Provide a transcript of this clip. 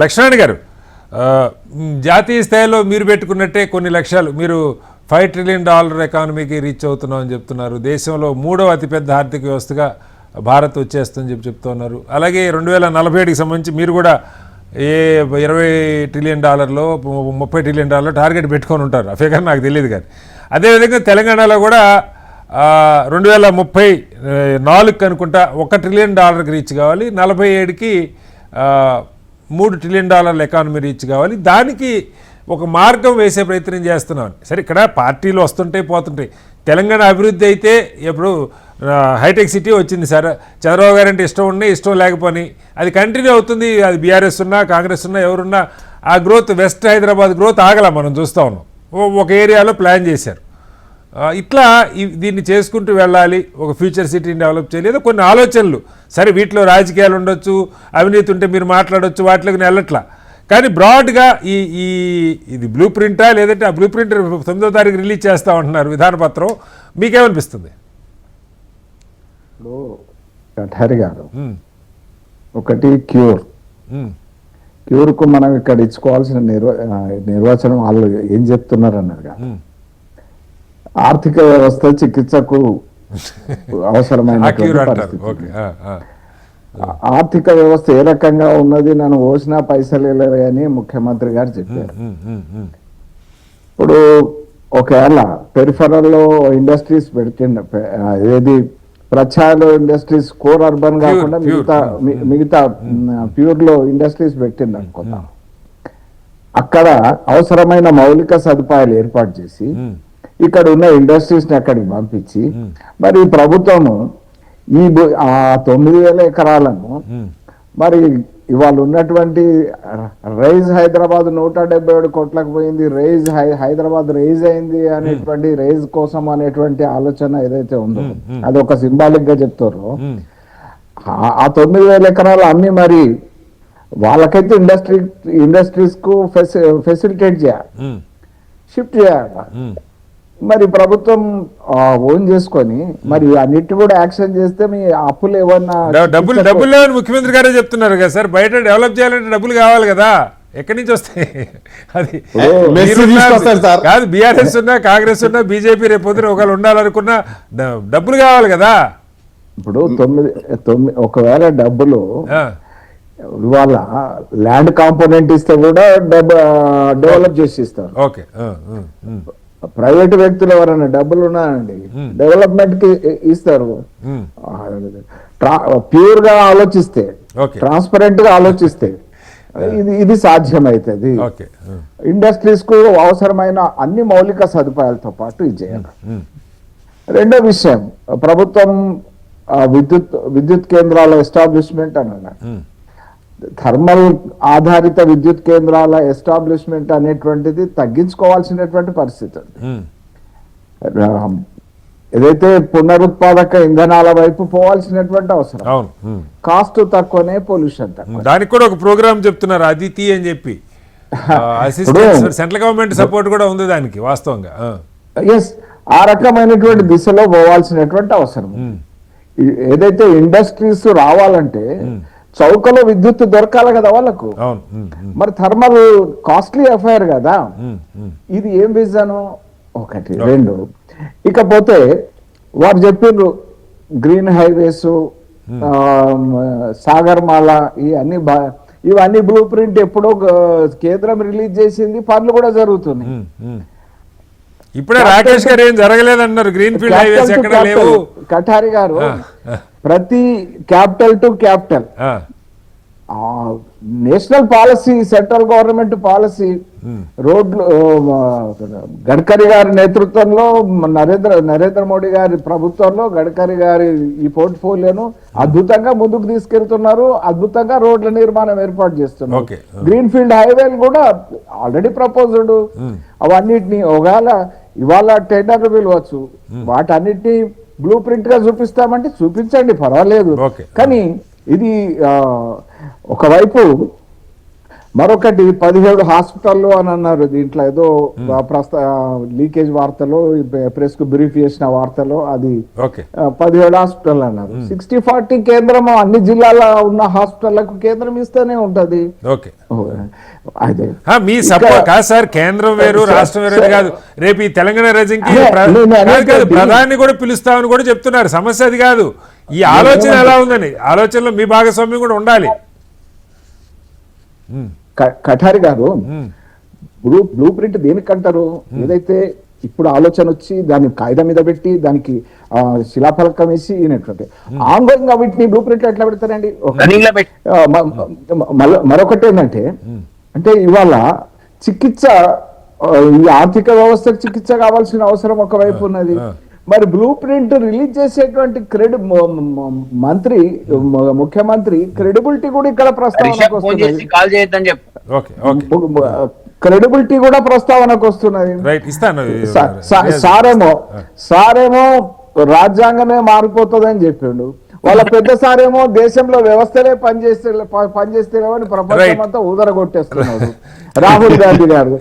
లక్ష్మణ్ గారు, జాతీయ స్థాయిలో మీరు పెట్టుకున్నట్టే కొన్ని లక్ష్యాలు, మీరు $5 ట్రిలియన్ ఎకానమీకి రీచ్ అవుతున్నామని చెప్తున్నారు. దేశంలో 3వ అతిపెద్ద ఆర్థిక వ్యవస్థగా భారత్ వచ్చేస్తుందని చెప్తున్నారు. అలాగే 2047కి సంబంధించి మీరు కూడా $20 ట్రిలియన్ $30 ట్రిలియన్ టార్గెట్ పెట్టుకొని ఉంటారు. ఆ ఫిగర్ నాకు తెలియదు. కానీ అదేవిధంగా తెలంగాణలో కూడా 2034 అనుకుంటా $1 ట్రిలియన్ రీచ్ కావాలి, 47కి $3 ట్రిలియన్ ఎకానమీ రీచ్ కావాలి. దానికి ఒక మార్గం వేసే ప్రయత్నం చేస్తున్నాం. సరే, ఇక్కడ పార్టీలు వస్తుంటాయి పోతుంటాయి. తెలంగాణ అభివృద్ధి అయితే ఇప్పుడు హైటెక్ సిటీ వచ్చింది సార్, చంద్రబాబు గారు అంటే ఇష్టం ఉన్నాయి, ఇష్టం లేకపోని అది కంటిన్యూ అవుతుంది. అది బీఆర్ఎస్ ఉన్నా కాంగ్రెస్ ఉన్నా ఎవరున్నా ఆ గ్రోత్, వెస్ట్ హైదరాబాద్ గ్రోత్ ఆగల మనం చూస్తూ ఉన్నాం. ఒక ఏరియాలో ప్లాన్ చేశారు. ఇట్లా దీన్ని చేసుకుంటూ వెళ్ళాలి, ఒక ఫ్యూచర్ సిటీని డెవలప్ చేయలేదు. కొన్ని ఆలోచనలు, సరే వీటిలో రాజకీయాలు ఉండొచ్చు, అవినీతి ఉంటే మీరు మాట్లాడవచ్చు, వాటిలోకి వెళ్ళట్లా. కానీ బ్రాడ్గా ఇది బ్లూ ప్రింటా, లేదంటే ఆ బ్లూ ప్రింట్ 9వ తారీఖు రిలీజ్ చేస్తా ఉంటున్నారు విధానపత్రం, మీకేమనిపిస్తుంది? ఇప్పుడు కఠారి గారు, ఒకటి క్యూర్కు మనం ఇక్కడ ఇచ్చుకోవాల్సిన నిర్వచనం వాళ్ళు ఏం చెప్తున్నారు అన్నారు కదా. ఆర్థిక వ్యవస్థ చికిత్సకు అవసరమైన ఆర్థిక వ్యవస్థ ఏ రకంగా ఉన్నది, నన్ను ఓసినా పైసలు వెళ్ళవే అని ముఖ్యమంత్రి గారు చెప్పారు. ఇప్పుడు ఒకవేళ పెరిఫరల్లో ఇండస్ట్రీస్ పెట్టిండ, ఏది ప్రచారంలో ఇండస్ట్రీస్ కోర్ అర్బన్ కాకుండా మిగతా ప్యూర్ లో ఇండస్ట్రీస్ పెట్టింది అనుకుందాం. అక్కడ అవసరమైన మౌలిక సదుపాయాలు ఏర్పాటు చేసి ఇక్కడ ఉన్న ఇండస్ట్రీస్ ని అక్కడికి పంపించి, మరి ప్రభుత్వము ఈ 9,000 ఎకరాలను మరి ఇవాళ ఉన్నటువంటి రైజ్ హైదరాబాద్ 177 కోట్లకు పోయింది, హైదరాబాద్ రైజ్ అయింది అనేటువంటి రైజ్ కోసం అనేటువంటి ఆలోచన ఏదైతే ఉందో అది ఒక సింబాలిక్ గా చెప్తారో, ఆ 9,000 ఎకరాలు అమ్మి మరి వాళ్ళకైతే ఇండస్ట్రీస్ కు ఫెసిలిటేట్ చేయాలి, షిఫ్ట్ చేయాలి. మరి ప్రభుత్వం ఓన్ చేసుకొని మరి అన్నిటి కూడా యాక్షన్ చేస్తే మీ అప్పులు ఏమన్నా డబ్బులు లేవని ముఖ్యమంత్రి గారే చెప్తున్నారు కదా సార్. బయట డెవలప్ చేయాలంటే డబ్బులు కావాలి కదా, ఎక్కడి నుంచి వస్తాయి? అది కాదు, బీఆర్ఎస్ ఉన్నా కాంగ్రెస్ ఉన్నా బీజేపీ రేపు పొద్దున ఒకళ్ళు ఉండాలనుకున్నా డబ్బులు కావాలి కదా. ఇప్పుడు 9 ఒకవేళ డబ్బులు ఇవాళ ల్యాండ్ కాంపోనెంట్ ఇస్తే కూడా డెవలప్ చేసి ఇస్తారు. ఓకే, ప్రైవేట్ వ్యక్తులు ఎవరైనా డబ్బులు ఉన్నారండి డెవలప్మెంట్ కి ఇస్తారు. ప్యూర్ గా ఆలోచిస్తే, ట్రాన్స్పరెంట్ గా ఆలోచిస్తే ఇది సాధ్యమైతుంది. ఇండస్ట్రీస్ కు అవసరమైన అన్ని మౌలిక సదుపాయాలతో పాటు ఇది చేయాలి. రెండో విషయం, ప్రభుత్వం విద్యుత్ కేంద్రాల ఎస్టాబ్లిష్మెంట్ అని అన్నారు. థర్మల్ ఆధారిత విద్యుత్ కేంద్రాల ఎస్టాబ్లిష్మెంట్ అనేటువంటిది తగ్గించుకోవాల్సినటువంటి పరిస్థితి. ఏదైతే పునరుత్పాదక ఇంధనాల వైపు పోవాల్సినటువంటి అవసరం, కాస్ట్ తక్కువనే పొల్యూషన్ తక్కువ. దానికి కూడా ఒక ప్రోగ్రామ్ చెప్తున్నారు అదితి అని చెప్పి, సెంట్రల్ గవర్నమెంట్ సపోర్ట్ కూడా ఉంది దానికి వాస్తవంగా. ఎస్, ఆ రకమైనటువంటి దిశలో పోవాల్సినటువంటి అవసరం. ఏదైతే ఇండస్ట్రీస్ రావాలంటే చౌకలో విద్యుత్ దొరకాలి కదా వాళ్ళకు. మరి థర్మల్ కాస్ట్లీ అఫైర్ కదా, ఇది ఏం విజన్ ఒకటి. రెండు, ఇకపోతే వారు చెప్పిండ్రు గ్రీన్ హైవేస్, సాగర్మాల, ఇవన్నీ బ్లూ ప్రింట్ ఎప్పుడో కేంద్రం రిలీజ్ చేసింది, పనులు కూడా జరుగుతున్నాయి. ఇప్పుడే రాకేష్ గారు ఏం జరగలేదన్నారు, గ్రీన్ ఫీల్డ్ హైవేస్ ఎక్కడ లేవు. కఠారి గారు, ప్రతి capital to capital national policy, central government policy, రోడ్లు గడ్కరీ గారి నేతృత్వంలో, నరేంద్ర మోడీ గారి ప్రభుత్వంలో గడ్కరీ గారి ఈ పోర్ట్ఫోలియోను అద్భుతంగా ముందుకు తీసుకెళ్తున్నారు. అద్భుతంగా రోడ్ల నిర్మాణం ఏర్పాటు చేస్తున్నారు. గ్రీన్ ఫీల్డ్ హైవేలు కూడా ఆల్రెడీ ప్రపోజ్డ్. అవన్నిటిని ఒకవేళ ఇవాళ టెండర్లు పిలవచ్చు, వాటన్నిటిని బ్లూ ప్రింట్ గా చూపిస్తామంటే చూపించండి, పర్వాలేదు. కానీ ఇది ఒకవైపు మరొకటి 17 హాస్పిటల్లో అని అన్నారు. దీంట్లో ఏదో లీకేజ్ వార్తలో ప్రెస్ కు బ్రీఫ్ చేసిన వార్తలో అది ఓకే 17 హాస్పిటల్ అన్నారు. 60-40 కేంద్రం అన్ని జిల్లాల ఉన్న హాస్పిటళ్లకు కేంద్రం ఇస్తూనే ఉంటది. ఓకే అదే మీ సపోర్ట్ కాదు సార్, కేంద్రం వేరు రాష్ట్రం వేరు కాదు. రేపు ఈ తెలంగాణ రైజింగ్కి ప్రధాని కూడా పిలుస్తామని కూడా చెప్తున్నారు. సమస్య అది కాదు, ఈ ఆలోచన ఎలా ఉందని ఆలోచనలో మీ భాగస్వామ్యం కూడా ఉండాలి. కఠారి గారు బ్లూ ప్రింట్ దేనికంటారు? ఏదైతే ఇప్పుడు ఆలోచన వచ్చి దాన్ని కాగితం మీద పెట్టి దానికి శిలాఫలకం వేసి ఈయనట్టు ఆన్గోయింగ్ గా వీటిని బ్లూ ప్రింట్ ఎట్లా పెడతారండి? మరొకటి ఏంటంటే అంటే ఇవాళ చికిత్స ఈ ఆర్థిక వ్యవస్థకు చికిత్స కావాల్సిన అవసరం ఒకవైపు ఉన్నది. మరి బ్లూ ప్రింట్ రిలీజ్ చేసేటువంటి మంత్రి ముఖ్యమంత్రి క్రెడిబిలిటీ కూడా ఇక్కడ ప్రస్తావనకు వస్తున్నది. క్రెడిబిలిటీ కూడా ప్రస్తావనకు వస్తున్నది. సారేమో రాజ్యాంగమే మారిపోతుంది అని చెప్పిండు. వాళ్ళ పెద్ద సారేమో దేశంలో వ్యవస్థలే పనిచేస్తలేవని ప్రపంచం అంతా ఊదరగొట్టేస్తున్నాడు రాహుల్ గాంధీ గారు.